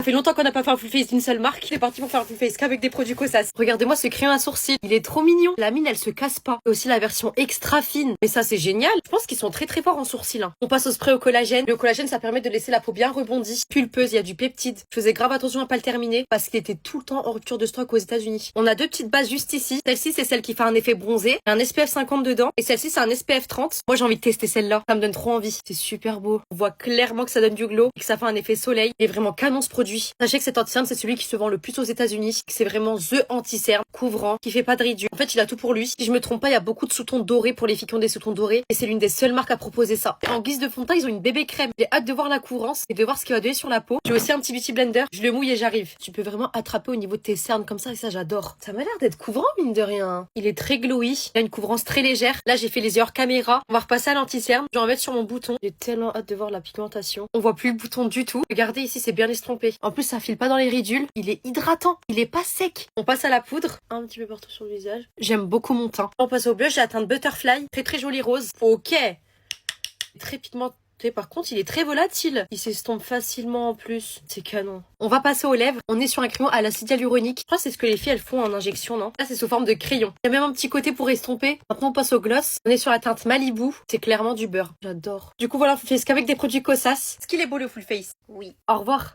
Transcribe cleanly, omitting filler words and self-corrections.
Ça fait longtemps qu'on n'a pas fait un full face d'une seule marque. C'est parti pour faire un full face qu'avec des produits Kosas. Regardez-moi ce crayon à sourcils. Il est trop mignon. La mine, elle se casse pas. Et aussi la version extra fine. Mais ça, c'est génial. Je pense qu'ils sont très très forts en sourcils. Hein. On passe au spray au collagène. Le collagène, ça permet de laisser la peau bien rebondie, pulpeuse. Il y a du peptide. Je faisais grave attention à pas le terminer parce qu'il était tout le temps en rupture de stock aux États-Unis. On a deux petites bases juste ici. Celle-ci, c'est celle qui fait un effet bronzé. Un SPF 50 dedans. Et celle-ci, c'est un SPF 30. Moi, j'ai envie de tester celle-là. Ça me donne trop envie. C'est super beau. On voit clairement que ça donne du glow et que ça fait un effet soleil. Il est vraiment canon ce produit. Sachez que cet anti-cerne, c'est celui qui se vend le plus aux États-Unis. C'est vraiment the anti-cerne, couvrant, qui fait pas de ridules. En fait, il a tout pour lui. Si je me trompe pas, il y a beaucoup de sous-tons dorés pour les filles qui ont des sous-tons dorés. Et c'est l'une des seules marques à proposer ça. En guise de fond de teint, ils ont une bébé crème. J'ai hâte de voir la couvrance et de voir ce qu'il va donner sur la peau. J'ai aussi un petit beauty blender. Je le mouille et j'arrive. Tu peux vraiment attraper au niveau de tes cernes comme ça et ça, j'adore. Ça m'a l'air d'être couvrant, mine de rien. Il est très glowy. Il a une couvrance très légère. Là, j'ai fait les yeux hors caméra. On va repasser à l'anti-cerne. Je vais en mettre sur mon bouton. J'ai tellement hâte de voir la pigmentation. On voit plus le bouton du tout. Regardez ici, c'est bien estompé. En plus, ça file pas dans les ridules. Il est hydratant. Il est pas sec. On passe à la poudre. Un petit peu partout sur le visage. J'aime beaucoup mon teint. On passe au blush. J'ai atteint Butterfly. Très très joli rose. Ok. Très pigmenté. Par contre, il est très volatile. Il s'estompe facilement en plus. C'est canon. On va passer aux lèvres. On est sur un crayon à l'acide hyaluronique. Je crois que c'est ce que les filles elles font en injection, non? Là, c'est sous forme de crayon. Il y a même un petit côté pour estomper. Maintenant, on passe au gloss. On est sur la teinte Malibu. C'est clairement du beurre. J'adore. Du coup, voilà, on fait ce qu'avec des produits Kosas. Est-ce qu'il est beau le full face? Oui. Au revoir.